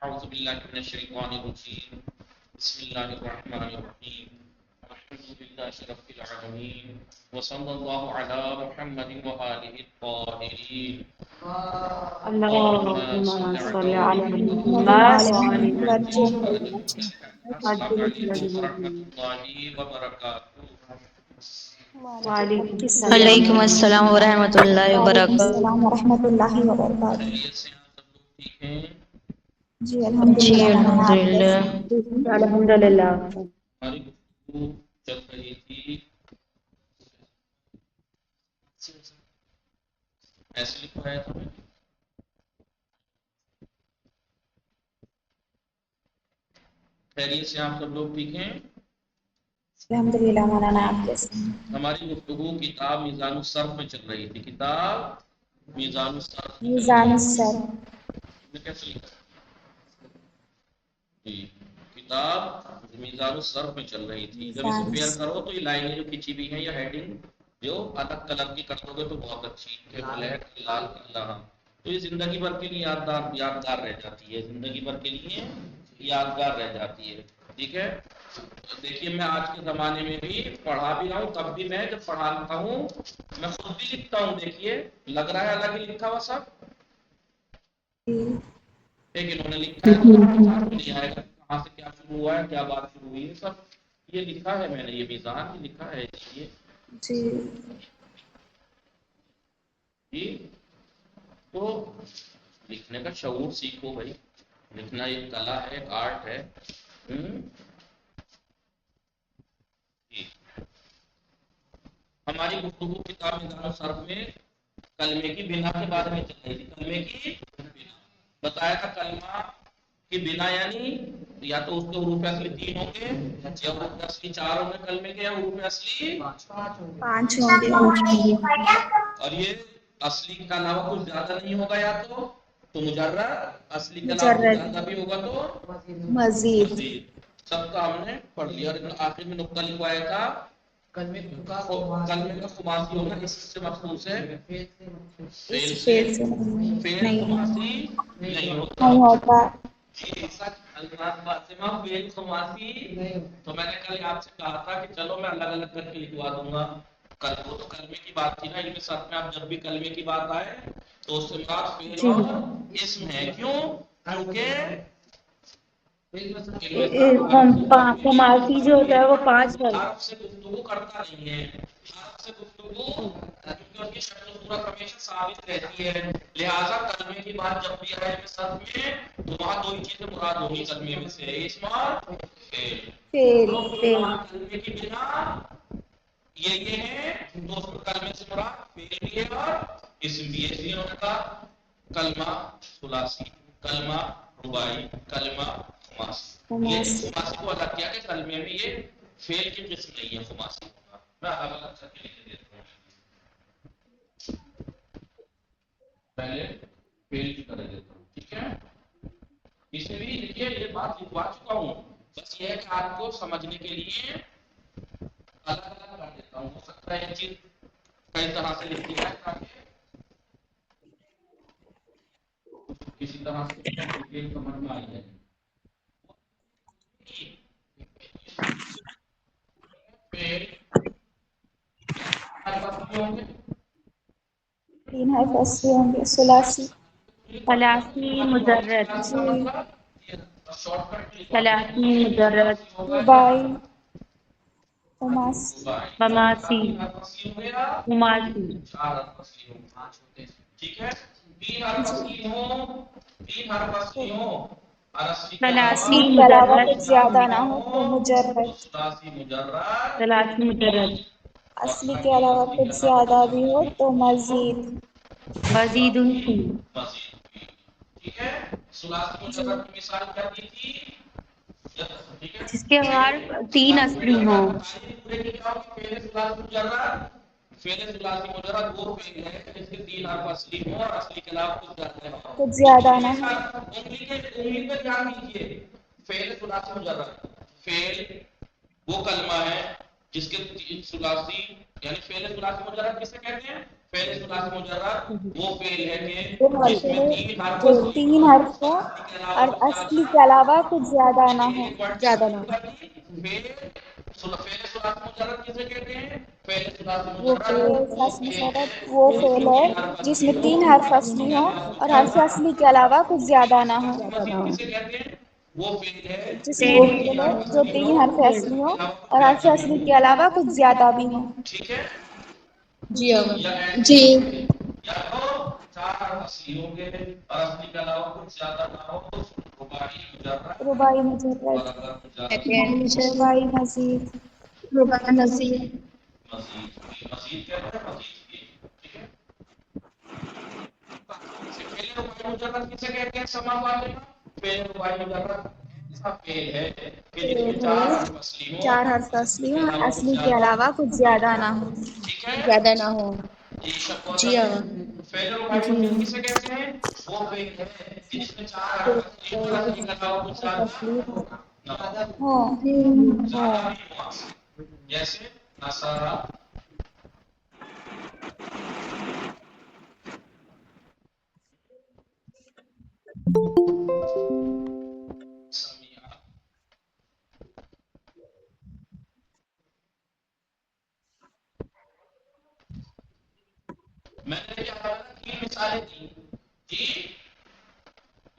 اعوذ باللہ من الشیطان الرجیم بسم اللہ الرحمن الرحیم الحمد للہ رب العالمین وصلی اللہ علی محمد وآلہ الطاہرین اللہم اللهم صل صل علی على محمد محمد وآلہ وعلى محمد. السلام علیکم ورحمۃ محمد اللہ وبرکاتہ. وعليكم وعلیکم السلام السلام ورحمۃ اللہ وعلیکم وبرکاتہ. السلام ورحمۃ اللہ وبرکاتہ. خیریت سے ہیں سب لوگ ٹھیک ہیں؟ جی جی الحمدللہ مولانا، آپ الحمدللہ. کیسے ہیں؟ الحمد للہ. ہماری گفتگو چل رہی تھی ایسے لکھا ہے تمہیں خیریت سے آپ سب لوگ ٹھیک ہیں؟ الحمدللہ مولانا، آپ کیسے ہیں؟ ہماری گفتگو کتاب میزان الصرف میں چل رہی تھی. کتاب میزان الصرف میں چل میزان رہی السر. تھی. کیسے لکھا ہے؟ جی کتاب میزان الصرف میں چل رہی تھی. جب اسے میزان پیئر السر. کرو تو یہ لائنیں جو کھینچی ہوئی ہیں یا ہیڈنگ جو الگ کلر کی کر دو گے تو بہت اچھی ہے. بلیک لال کلر تو یہ زندگی بھر کے لیے یادگار رہ جاتی ہے. زندگی بھر کے لیے یادگار رہ جاتی ہے. ٹھیک ہے. دیکھیے میں آج کے زمانے میں بھی پڑھا بھی رہا ہوں. تب بھی میں جب پڑھاتا ہوں میں خود بھی لکھتا ہوں. دیکھیے لگ رہا ہے الگ ہی لکھا ہوا سب، لیکن انہوں نے لکھا ہے تو نہیں آئے گا کہاں سے کیا شروع ہوا ہے، کیا بات شروع ہوئی ہے، سب یہ لکھا ہے میں نے. یہ میزان یہ لکھا ہے. یہ جی جی تو لکھنے کا شعور سیکھو بھائی. لکھنا ایک کلا ہے، ایک آرٹ ہے. جی ہماری گفتگو کتاب میزان الصرف میں کلمے کی بنا کے بارے میں چل رہی تھی. کلمے کی بنا بتایا تھا. کلمہ کی بنا یعنی یا تو اس کے حروف اصلی 3 ہوں گے یا حروف اصلی 4 ہوں گے. کلمے کے حروف اصلی 5 ہوں گے. اور یہ اصلی کے علاوہ کچھ زیادہ نہیں ہوگا. یا تو مجرد اصلی کے علاوہ کچھ مجرد زیادہ بھی ہوگا تو مزید. مزید. سب کا ہم نے پڑھ لیا. اور آخر میں نقطہ لکھوایا تھا کلمے کا خماسی ہونا اس سے مخصوص ہے. اس فعل سے فعل سے فعل نہیں خماسی نہیں ہوتا. ہوتا. فعل خماسی تو میں نے کل آپ سے کہا تھا کہ چلو میں الگ الگ کر کے لکھوا دوں گا. کل وہ تو کلمے کی بات تھی نا. ان کے ساتھ میں آپ جب بھی کلمے کی بات آئے تو اس سے مراد فعل جی اور اسم ہے. کیوں؟ کیونکہ خماسی جو ہوتا ہے وہ 5 ہے. حرف سے گفتگو کرتا نہیں ہے. حرف سے گفتگو کیونکہ ان کی شکل و صورت ہمیشہ ثابت رہتی ہے. لہذا کلمے کی بات جب بھی آئے سب میں تو وہاں 2 ہی چیزیں مراد ہوگی کلمے میں سے، اسم اور فعل. فعل. کلمے کی بنا یہ ہے دوستوں. کلمے سے مراد فعل بھی ہے اور اسم بھی ہے. اس لیے انہوں نے کہا کلمہ ثلاثی، کلمہ رباعی، کلمہ خماسی. یہ خماسی کو الگ کیا کہ کلمے میں یہ فعل کی قسم نہیں ہے. خماسی ہوگا. میں الگ الگ کر کے لکھ دیتا ہوں. پہلے فعل کی طرح دیتا ہوں. ٹھیک ہے. اسے بھی لکھیے. یہ بات لکھوا چکا ہوں. بس یہ ہے کہ آپ کو سمجھنے کے لیے الگ الگ کر دیتا ہوں. ہو سکتا ہے یہ چیز کئی طرح سے لکھی جائے تاکہ کسی طرح سے ڈیٹیل سمجھ میں آ جائے. تین حرف اصلی ہوں گے. ثلاثی. ثلاثی مجرد. جی. ثلاثی مجرد. رباعی. خماسی. خماسی. خماسی. ٹھیک ہے. 3 حرف جی. اصلی ہوں، 3 حرف اصلی ہوں اور اصلی کے ثلاثی اصلی کے علاوہ مجرد. کچھ زیادہ نہ ہو تو مجرد. ثلاثی مجرد ثلاثی مجرد. اور اصلی کے اگلی علاوہ اصلی کے کچھ علاوہ زیادہ بھی ہو تو مزید. مزید فی. مزید. ٹھیک ہے. ثلاثی جی. مجرد کی مثال کیا دی تھی؟ ٹھیک ہے. جس کے حرف 3 اصلی ہوں. پورے کی کیا ہوگی؟ فعل ثلاثی مجرد. فعل ثلاثی مجرد وہ فعل ہے جس کے 3 حرف اصلی ہوں اور اصلی کے علاوہ کچھ زیادہ ہو. کچھ زیادہ نہ ہو. انگلی پہ دھیان دیجیے. فعل ثلاثی مجرد فعل وہ کلمہ ہے جس کے ثلاثی یعنی فعل ثلاثی مجرد کسے کہتے ہیں؟ فعل ثلاثی مجرد وہ فعل ہے کہ وہ جس میں فعل تین حرف جو اصلی تین ہو حرف ہو اصلی کے علاوہ اور کچھ اصلی زیادہ کے علاوہ کچھ زیادہ نہ ہو. زیادہ نہ ہو. فعل ثلاثی مجرد کسے کہتے ہیں؟ فعل ثلاثی وہ مجرد وہ فعل وہ ہے فعل ہے جس میں تین حرف اصلی ہوں اور حرف اصلی کے علاوہ کچھ زیادہ نہ ہو. کسے کہتے ہیں؟ وہ فعل ہے جس میں وہ فعل ہے جو تین حرف اصلی ہوں اور حرف اصلی کے علاوہ کچھ زیادہ بھی ہوں. ٹھیک ہے. جی جی. یا تو چار حرف اصلی ہوں گے اور اصلی کے علاوہ کچھ زیادہ نہ ہو تو رباعی مجرد رباعی اور مجرد. اگر مجرد رباعی مزید. رباعی مزید. مزید کہتے ہیں مزید کی. ٹھیک ہے. فعل رباعی مجرد کسے کہتے ہیں؟ سما والے فعل رباعی مجرد ایسا فعل ہے کہ جس میں چار حرف اصلی ہوں چار حرف اصلی کے ہوں علاوہ کچھ اصلی کے زیادہ علاوہ کچھ زیادہ نہ ہو. ٹھیک ہے. زیادہ نہ ہو. جی ہاں. فعل رباعی مجرد کسے کہتے ہیں؟ وہ فعل ہے جس میں چار حرف اصلی ہوں اور اصلی کے علاوہ کچھ زیادہ ہو. زیادہ بھی ہوا جیسے نصارہ سمیعہ. میں نے کیا کہا تین مثالیں دی. جی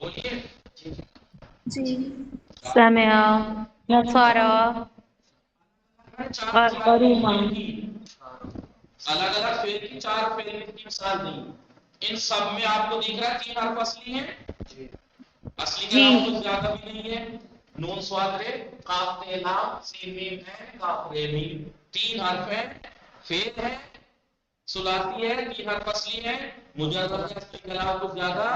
بولیے. جی. سمع نصارى روما. الگ الگ فعل کی چار فعل کی مثال دی. ان سب میں آپ کو دکھ رہا ہے تین حرف اصلی ہیں. اصلی کے جی. علاوہ کچھ زیادہ بھی نہیں ہے. نون صاد رے قاف تے لام سین میم ہے کاف رے میم تین حرف ہیں. فعل ہے ثلاثی ہے تین حرف اصلی ہے مجرد ہے اصلی کے علاوہ کچھ زیادہ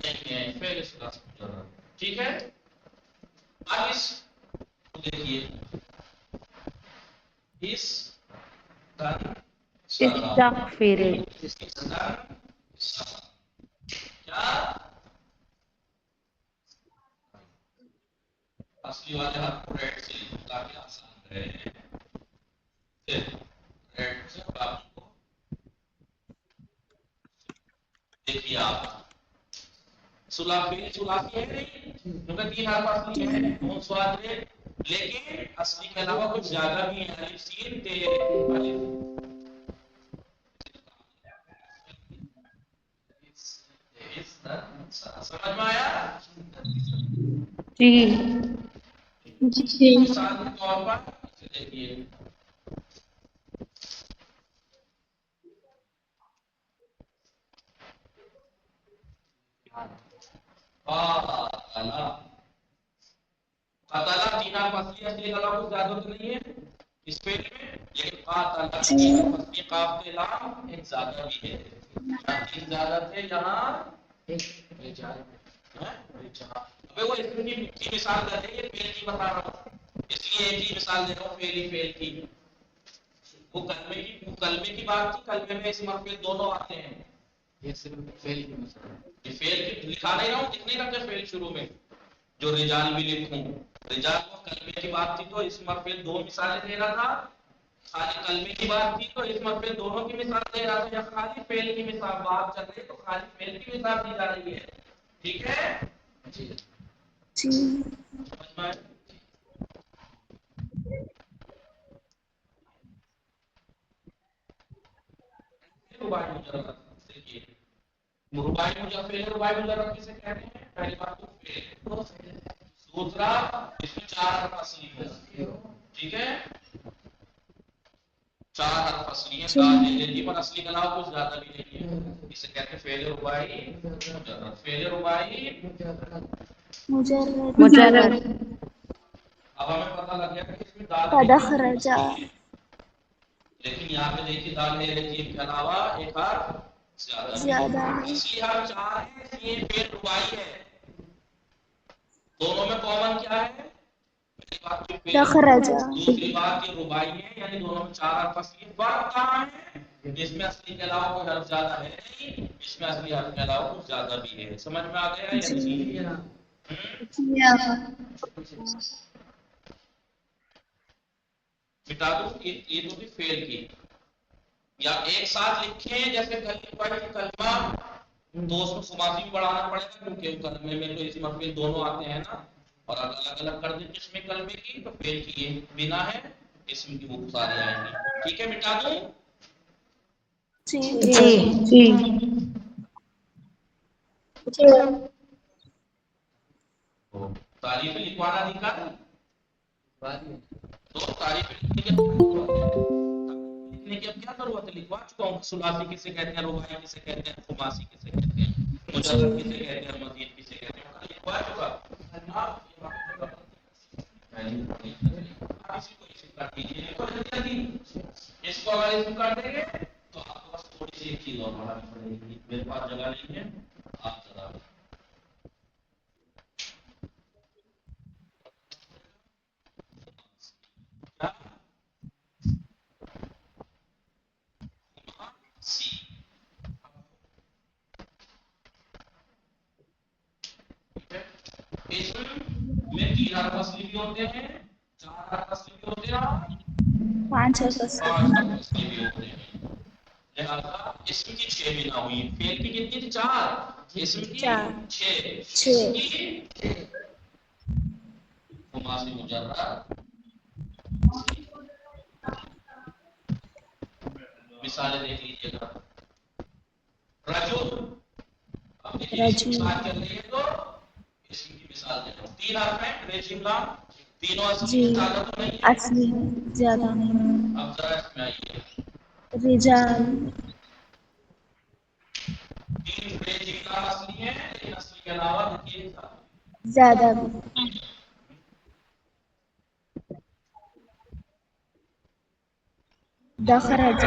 نہیں ہے. فعل ثلاثی مجرد. ٹھیک ہے. اب اس دیکھیے اس تن سرا استغفر. کیا اصلی والے حرف کو ریڈ سے تاکہ آسان رہے. پھر ریڈ سے باقی کو دیکھیے آپ ثلاثی ہے نہیں کیونکہ تین حرف اصلی ہے نون صاد رے لیکن اصلی کے علاوہ کچھ زیادہ بھی ہے. الف سین تے الف سمجھ میں آیا؟ جی. جی. مثال کے طور پر دیکھیے قتل تین حرف اصلی اصلی کے علاوہ کچھ زیادہ تو نہیں ہے اس فعل میں لیکن قاتل تین حرف اصلی قاف تے لام ایک زیادہ بھی ہے. یہاں تین زیادہ تھے یہاں ایک ابے وہ اس کی مثال کر رہے ہیں فعل کی بتا رہا ہوں اس لیے ایک ہی مثال دے رہا ہوں فعل کی. وہ کلمے کی بات تھی. کلمے میں اسم اور فعل دونوں آتے ہیں. یہ صرف فعل کی مثال ہے. فعل کی لکھا نہیں رہا ہوں کتنے رکھے فعل شروع میں جو رجال بھی لکھوں. رجال کو کلمے کی بات تھی تو اسم اور فعل دو مثالیں دے رہا تھا. خالی کلمے کی بات تھی تو اسم اور فعل دونوں کی مثال دے رہا تھا. یا خالی فعل کی مثال بات چل رہی ہے تو خالی فعل کی مثال دی جا رہی ہے. ٹھیک ہے. جی جی. سمجھ میں آیا؟ رباعی مجرد دیکھیے رباعی مجرد فعل رباعی مجرد کسے کہتے ہیں؟ پہلی بات تو فعل دوسرا اس میں چار حرف اصلی ہو. ٹھیک ہے. چار حرف اصلی ہیں دال لے لیجیے پر اصلی کے علاوہ کچھ زیادہ بھی نہیں ہے. اسے کہتے ہیں فعل رباعی مجرد. فعل رباعی مجرد. مجرد. اب ہمیں پتہ لگ گیا کہ اس میں دال قد ہے اخرج. لیکن یہاں پہ دیکھیے دال ہے لیکن کے علاوہ ایک حرف زیادہ بھی زیادہ ہے. ہے. اصلی حرف چار ہے یہ فعل رباعی ہے. دونوں میں کامن کیا ہے؟ پہلی بات کی فعل اخرج. دوسری بات کی رباعی ہے یعنی دونوں میں چار حرف اصلی. فرق کہاں ہے؟ اس میں اصلی کے علاوہ کوئی حرف زیادہ ہے نہیں اس میں اصلی حرف کے علاوہ کچھ زیادہ بھی ہے. سمجھ میں آ گیا یا نہیں؟ مٹا دو یہ تو تھی فعل کی. یا ایک ساتھ لکھیں جیسے کلمہ تو اس میں خماسی بھی بڑھانا پڑے گا کیونکہ کلمے میں تو اسم اور فعل دونوں آتے ہیں نا، اور اگر الگ الگ کر دیں قسم کلمے کی تو فعل کی یہ بنا ہے، اسم کی وہ ساری آئیں گی. ٹھیک ہے مٹا دوں؟ جی جی جی تعریف لکھوانا دکھا تو تعریف لکھنے کی اب کیا ضرورت ہے، لکھوا چکا ہوں. ثلاثی کسے کہتے ہیں، رباعی کسے کہتے ہیں، خماسی کسے کہتے ہیں، مجرد کسے کہتے ہیں، مزید کسے کہتے ہیں، لکھوا چکا. اسی کو اسم کر دیجیے. اس کو اگر اسم کر دیں گے تو آپ کو بس تھوڑی سی ایک چیز اور بڑھانی پڑے گی. میرے پاس جگہ نہیں ہے، آپ ذرا اسم میں 3 حرف اصلی بھی ہوتے ہیں، 4 حرف اصلی بھی ہوتے ہیں، 5 حرف 5 حرف اصلی بھی ہوتے ہیں. لہذا اسم کی 6 بنا ہوئی، فعل کی کتنی تھی؟ 4. اسم کی 4 6. 6 اسم کی خماسی مجرد. مثالیں دیکھ لیجیے گا. رجل، اب دیکھیے اسم کی رجل بات چل رہی ہے تو اسم کی مثال دے رہا ہوں. 3 حرف ہیں، رجلا، تینوں اصلی جی ہیں، زیادہ تو نہیں ہے. اصلی ہے، زیادہ نہیں. اب ذرا اس میں آئیے. رجال 3 رجلا اصلی ہیں، لیکن اصلی کے علاوہ دیکھیے زیادہ بھی. دخرج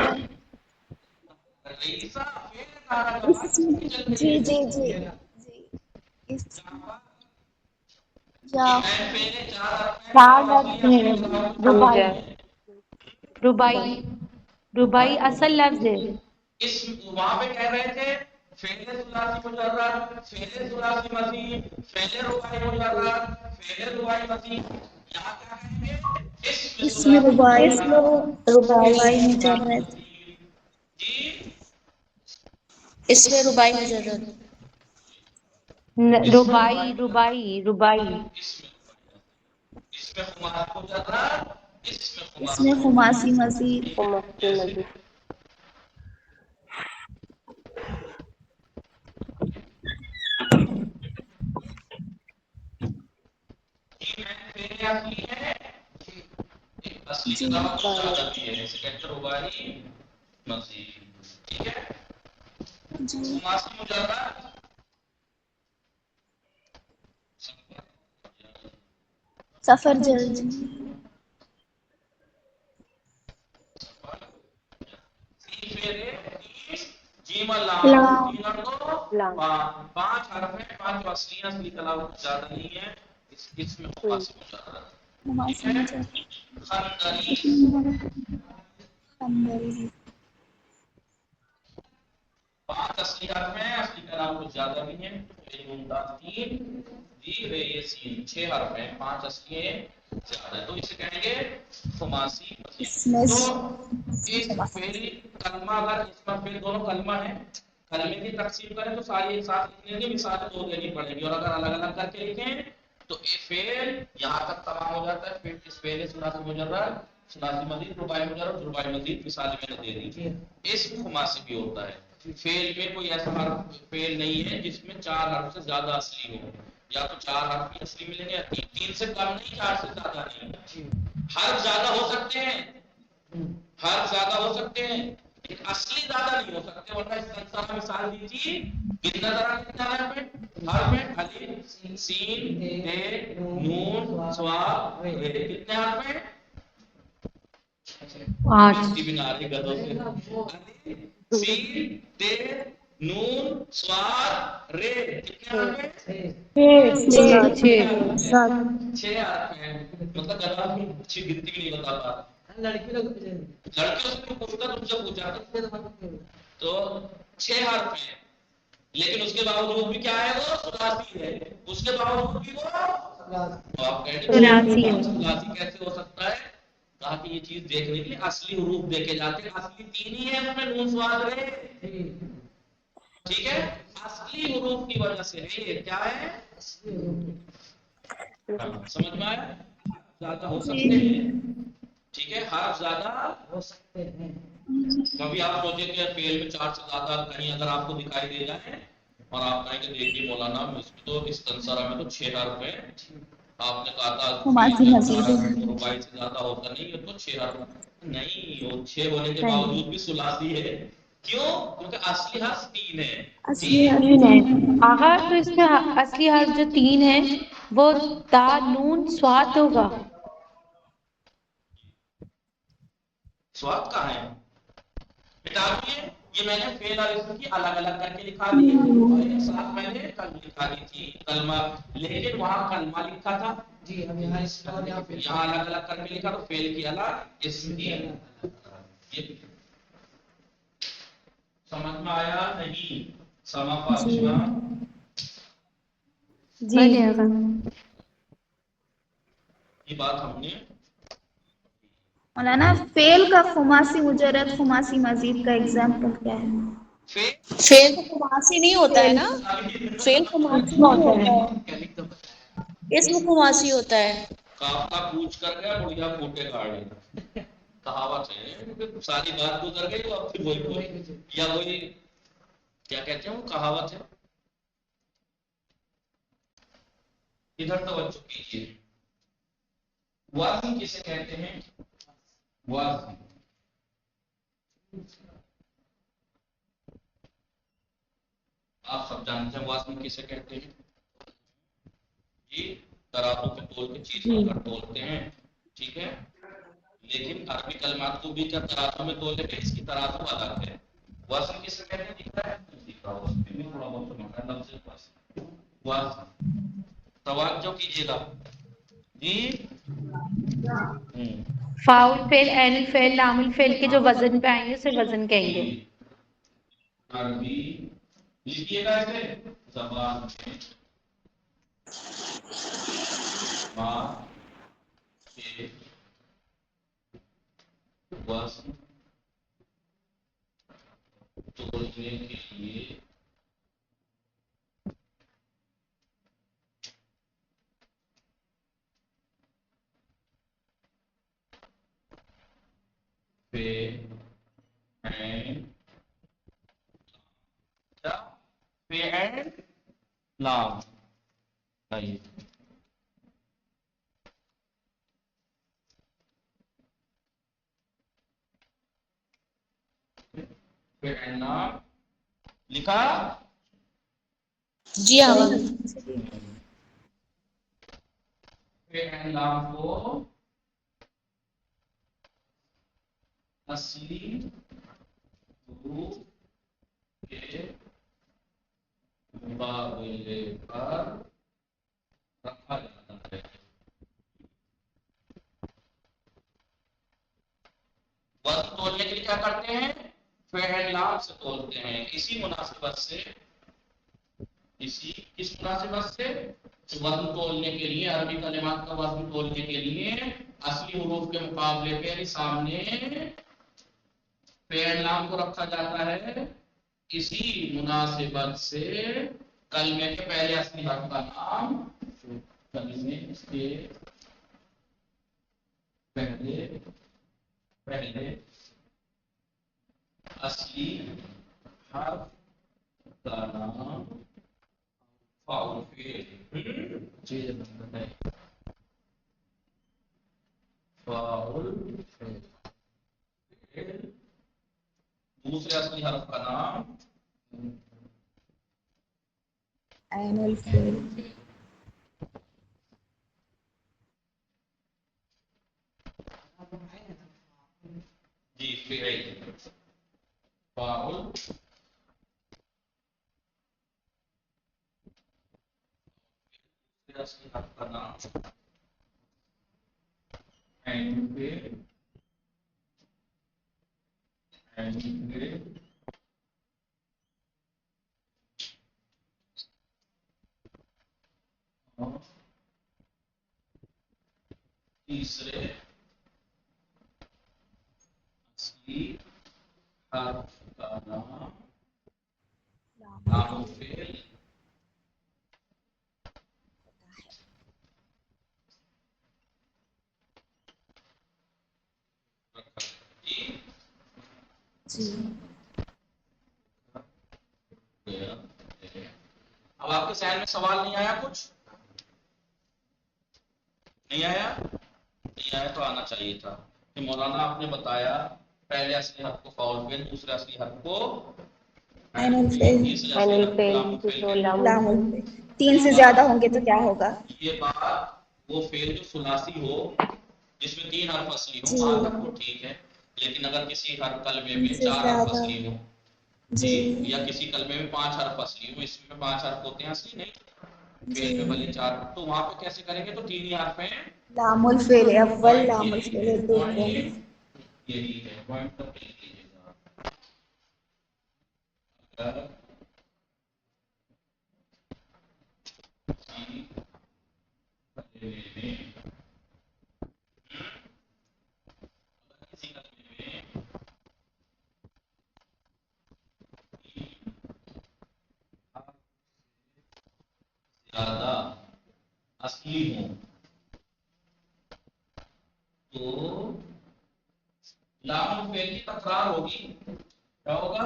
رئیسا فعل کہا جا اسم کی چل رہی جی ہے. جی جی جی اس یہ یا میں پہلے 4 حرف ہیں، 4 4 اصلی لفظ اصلی ہیں. کے علاوہ کچھ ربائی نہیں ہے. ربائی ربائی اصل لفظ ہے. اسم وہاں پہ کہہ رہے تھے فعل ثلاثی مجرد، فعل ثلاثی مزید، فعل رباعی مجرد، فعل رباعی مزید. یہاں کیا کہیں گے؟ اسم اسم ثلاثی رباعی ربائی رباعی مجرد. جی اسم رباعی مجرد. ربائی ربائی ربائی اس میں خماسی مجرد، اس میں اسم خماسی خماسی مزید. جیسے پہلے اصلی ہے، ایک اصلی کے جی علاوہ کچھ زیادہ بھی ہے، سیکنڈ رباعی مزید. ٹھیک ہے. جی خماسی مجرد سفر جلد. جیم لام، لام 3 اور 2 5 حرف ہیں، 5 اصلی ہیں، اصلی کے علاوہ کچھ زیادہ نہیں ہے. اس میں خماسی مجرد. ٹھیک خماسی ہے. مجرد. خندریس خندری 5 اصلی حرف ہیں، اصلی کے علاوہ کچھ زیادہ بھی ہیں. 3 جی رے یہ سین 6 حرف ہیں، 5 اصلی ہیں، زیادہ ہے تو اسے کہیں گے خماسی مزید. اسم تو اس خماسی. فعل کلمہ اگر اس پر فعل دونوں کلمہ ہیں، کلمے کی تقسیم کریں تو ساری ایک ساتھ لکھنے کی مثال 2 دینی پڑے گی، اور اگر الگ الگ کر کے لکھیں تو فعل یہاں تک تمام ہو جاتا ہے. پھر اس فعل ثلاثی مجرد، ثلاثی مزید، رباعی مجرد، رباعی مزید مثال میں نے دے دی. اسم خماسی بھی ہوتا ہے. فعل میں کوئی ایسا حرف فعل نہیں ہے جس میں 4 حرف سے زیادہ اصلی ہو، یا تو 4 حرف کی اصلی ملیں گے یا 3 سے کم نہیں، 4 سے زیادہ نہیں. حرف زیادہ ہو سکتے ہیں، حرف زیادہ ہو سکتے ہیں، لیکن اصلی زیادہ نہیں ہو سکتے. ورنہ اس طرح مثال دی تھی کتنا طرح کتنا حرف ہے، حرف ہے الف سین تے نون صاد رے، کتنے حرف ہیں؟ 5 بھی بنا رہی گدوں سے. سین تے نون صاد رے، کتنے حرف ہیں؟ 6 6 حرف ہیں. مطلب گدا اچھی گنتی بھی نہیں بتا پا. لڑکیوں سے بھی پوچھتا تم سے پوچھا تو 6 حرف ہیں، لیکن اس کے باوجود بھی کیا ہے، وہ ثلاثی ہے. اس کے باوجود بھی وہ تو آپ کہیں گے ثلاثی ہے. ثلاثی کیسے ہو سکتا ہے؟ کہا کہ یہ چیز دیکھنے کے لیے اصلی حروف دیکھے جاتے ہیں، اصلی 3 ہی ہے اس میں نون سواد رہے، ٹھیک ہے، اصلی حروف کی وجہ سے ہے، یہ کیا ہے، ہاں سمجھ میں آیا، زیادہ ہو سکتے ہیں، ٹھیک ہے، حرف زیادہ ہو سکتے ہیں، کبھی آپ سوچیں کہ فیل میں 4 سے زیادہ کہیں اگر آپ کو دکھائی دے جائے اور آپ کہیں کہ دیکھیے مولانا اس میں تو اس تنسرا میں تو 6 حرف ہیں، آپ نے کہا تھا فیل خماسی میں مزید ہے. 4 رباعی سے زیادہ ہوتا نہیں، یہ تو 6 حرف نہیں، وہ 6 ہونے کے باوجود بھی ثلاثی ہے، کیوں؟ کیونکہ اصلی حرف 3 ہے، اصلی حرف 3 ہے. 3 ہے. آغا تو اس میں اصلی حرف جو 3 ہے وہ تا نون سوات ہوگا. سواد کہاں ہے؟ مٹا دیے، یہ میں نے فعل اور اسم کی الگ الگ کر کے لکھا دی اور ایک ساتھ میں نے کلمہ لکھا دی تھی کلمہ، لیکن وہاں کلمہ لکھا تھا جی، ہم یہاں اس کا یہاں الگ الگ کر کے لکھا تو فعل کی الگ اسم کی الگ، یہ سمجھ میں آیا نہیں؟ سما جی پاشا جی. بھلے آغا. یہ بات ہم نے مولانا فعل کا خماسی مجرد خماسی مزید کا ایگزامپل کیا ہے؟ فعل فیل تو خماسی نہیں ہوتا ہے نا، فیل خماسی نہیں ہوتا ہوتا ہے. ہے، اسم خماسی ہوتا ہے. کافتا پوچھ کر گیا بڑھیا پھوٹے گاڑی، کہاوت ہے، ساری بات گزر گئی تو اب پھر وہی یا وہی کیا کہتے ہیں وہ کہاوت ہے، ادھر توجہ کیجیے، وازن کسے کہتے ہیں؟ وازن آپ سب جانتے ہیں وازن کسے کہتے ہیں جی، ترازو پہ تول کے چیز کو کر تولتے ہیں، ٹھیک ہے، لیکن عربی کلمات کو بھی جب ترازو میں تولے گے اس کی ترازو الگ ہے، وزن کسے کہتے ہیں؟ دکھ رہا ہے، دکھ رہا ہے، اس میں بھی تھوڑا بہت سمجھ رہا ہے لفظ وزن، وزن توجہ کیجیے گا جی، فاؤل فعل عین الفعل لام الفعل کے جو وزن پہ آئیں گے اسے وزن کہیں گے. عربی لکھیے گا اسے زبان میں ماں کے وزن تولنے کے لیے لام نام لکھا جی آغا. لام کو اصلی حروف کے مقابلے پر رکھا جاتا ہے، وزن تولنے کے لیے کیا کرتے ہیں؟ فعل لام سے تولتے ہیں، اسی مناسبت سے کس مناسبت سے وزن تولنے کے لیے عربی کلمات کا وزن تولنے کے لیے اصلی حروف کے مقابلے پہ یعنی سامنے فعل لام کو رکھا جاتا ہے، اسی مناسبت سے کلمے کے پہلے اصلی حرف کا نام کلمے کے پہلے اصلی حرف کا نام فاؤل فعل ہے، فاؤل فعل، دوسرے اصلی حرف کا نام عین الفعل. جی فعل، فاؤل اصلی حرف کا نام عین فعل، عین فعل اور تیسرے حرف کا نام لام فعل جی اب آپ کے ذہن میں سوال نہیں آیا کچھ نہیں آیا تو آنا چاہیے تھا کہ مولانا آپ نے بتایا پہلے اصلی حرف کو فاؤل فعل دوسرے اصلی حرف کو عین الفعل تیسرے اصلی حرف کو لام فعل لام الفعل. 3 سے زیادہ ہوں گے تو کیا ہوگا؟ یہ بات وہ فعل جو ثلاثی ہو جس میں 3 حرف اصلی ہوں جی. وہاں تک وہ ٹھیک ہے لیکن اگر کسی ہر کلمے میں 3 سے 4 حرف زیادہ. اصلی ہوں جی یا کسی کلمے میں 5 حرف اصلی ہوں اس میں 5 حرف ہوتے ہیں اصلی نہیں جی. فعل میں بھلے 4 تو وہاں پہ کیسے کریں گے تو 3 ہی حرف ہیں لام الفعل اول پوائنٹ لام یہی الفعل ہے دوم. یہی ہے پوائنٹ پر کلک کیجیے گا اگر کسی کلمے میں زیادہ اصلی ہوں تو لام فعل کی تکرار ہوگی کیا ہوگا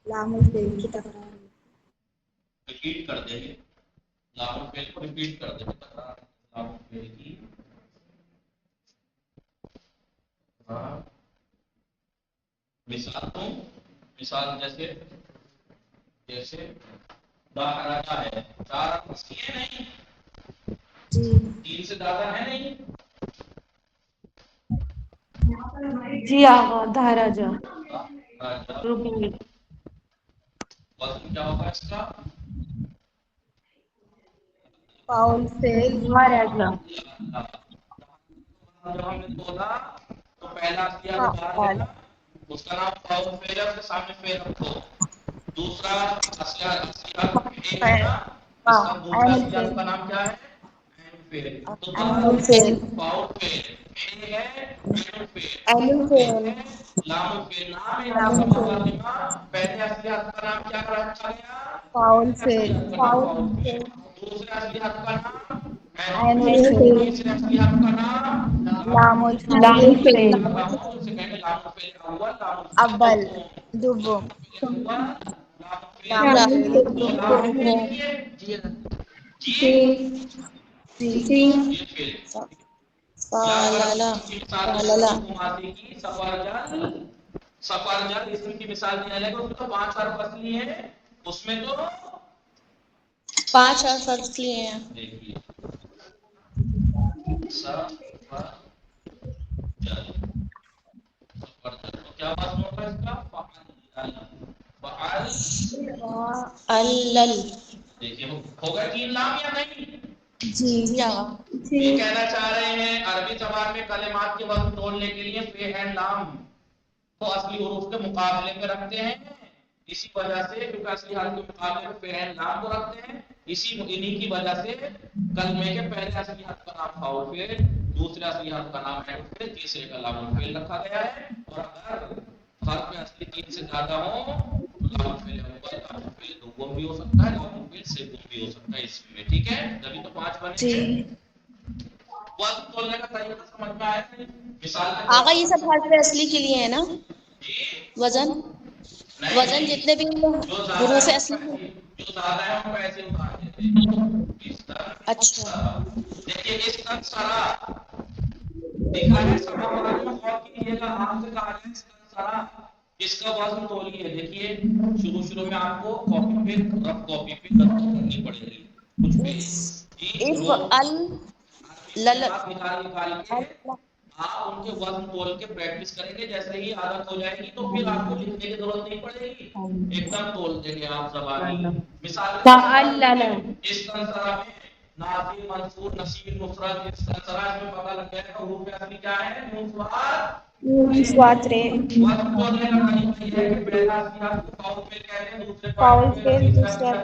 لام الفعل کی تکرار. ریپیٹ کر دیں گے لام فعل کو ریپیٹ کر دیں گے تکرار لام فعل کی مثال تو مثال جیسے داخلہ ہے 4 حرف اصلی ہے نہیں جی 3 سے زیادہ ہے نہیں جی آغا دھاراجا روبی وزن کیا ہوگا اس کا فاؤل فعل دھاراجا جب ہم نے بولا تو پہلا اصلی حرف باہر فعل. لکھا اس کا نام فاؤل فعل ہے اس کے سامنے فعل رکھو دوسرا اصلی حرف اے ہے نا اس کا دوسرا عین اصلی حرف الفعل کا نام کیا ہے عین فعل تو عین دال ہے الفعل فاؤل فعل اے ہے عین عین فعل اے الفعل ہے لام الفعل نام ہے لام نام الفعل متکلمہ پہلے اصلی حرف کا نام کیا رکھا گیا فاؤل اصلی فعل حرف کا نام فاؤل فعل دوسرے اصلی حرف کا نام عین عین فعل الفعل تیسرے اصلی حرف کا نام لام لام الفعل فعل اول دوم لام الفعل جی سفرجل اسم کی مثال دیا جائے گا اس میں تو 5 حرف اصلی ہیں اس میں تو 5 حرف اصلی ہیں دیکھیے سفرجل کیا وزن ہوگا اس کا فعل اللل دیکھیے ہوگا 3 لام یا نہیں جی آغا یہ کہنا چاہ رہے ہیں عربی زبان میں کلمات کے وزن تولنے کے لیے فے اینڈ لام کو اصلی حروف کے مقابلے میں رکھتے ہیں اسی وجہ سے کیونکہ اصلی حرف کے مقابلے میں فے اینڈ لام کو رکھتے ہیں انہی کی وجہ سے کلمے کے پہلے اصلی حرف کا نام فاؤل فعل دوسرے اصلی حرف کا نام عین فعل تیسرے کا لام الفعل رکھا گیا ہے اور اگر حرف اصلی 3 سے زیادہ ہوں تو لام الفعل اول لام الفعل دوم بھی ہو سکتا ہے لام الفعل سوم بھی ہو سکتا ہے اس میں ٹھیک ہے تبھی تو 5 بنے جی. گے وزن تولنے کا طریقہ سمجھ میں آیا نہیں مثال کے آغا طور یہ سب حرف اصلی کے لیے ہے نا جی وزن نہیں جتنے بھی جو زیادہ حروف ہے اصلی ہیں جو زیادہ ہے ان کو ایسے اتار دیتے ہیں اچھا دیکھیے اس کا سرا لکھا ہے سما معنی میں غور کیجیے گا آپ سے کہا ہے اس کا سرا اس کا وزن تولیے دیکھیے شروع میں آپ کو کاپی پہ رف کاپی پہ دقت کرنی پڑے گی کچھ پیج اف روز ال عربی لل کلمات نکال کے آپ ان کے وزن تول کے پریکٹس کریں گے جیسے ہی عادت ہو جائے گی تو پھر آپ کو لکھنے کی ضرورت نہیں پڑے گی ایک دم تول دیں گے آپ زبانی مثال کے طور تعلل پر اس تنسرا میں نافی منصور نصیب مفرد اس تنسرا میں پتہ لگ جائے گا حروف اصلی کیا ہے نون سوات رے وزن تولنے کا طریقہ یہ ہے کہ پہلا اصلی حرف کو فاؤل فعل کہتے ہیں دوسرے کو عین فاؤل فعل اور فعل تیسرا دوسرے اصلی حرف حرف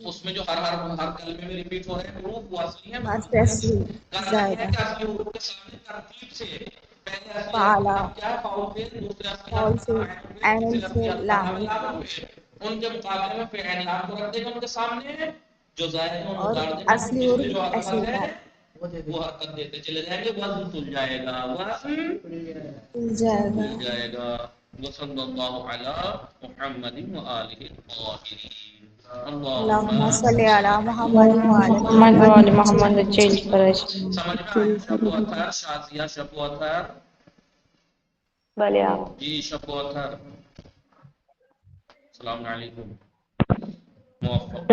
اس میں جو ہر کلمے میں ریپیٹ ہو رہے ہیں حروف وہ اصلی ہیں حرف اصلی کرنا یہ ہے زائدہ کہ اصلی حروف کے سامنے ترتیب سے پہلے اصلی فعلا حرف کیا ہے فاؤل فعل دوسرے اصلی فعل حرف فعل عین تیسرے اصلی الفعل حرف لام لام فعل ان کے مقابلے میں پھر عین لام کو رکھ دے گا ان کے سامنے جو زائد ہیں ان کو اور اتار دے گا اصلی جس اور میں جو ایسے حرف ہے اتار وہ حرکت دیتے چلے جائیں گے وزن تل جائے گا وزن مل جائے گا مل جائے گا وصلی اللہ علی محمد وآلہ الطاہرین اللہم صلی علی محمد وعلی محمد محمد وعلی محمد چینج کرے سمجھ میں آیا شب و اتھر شازیہ شب و اتھر بھلے آپ جی شب و اتھر السلام علیکم موفق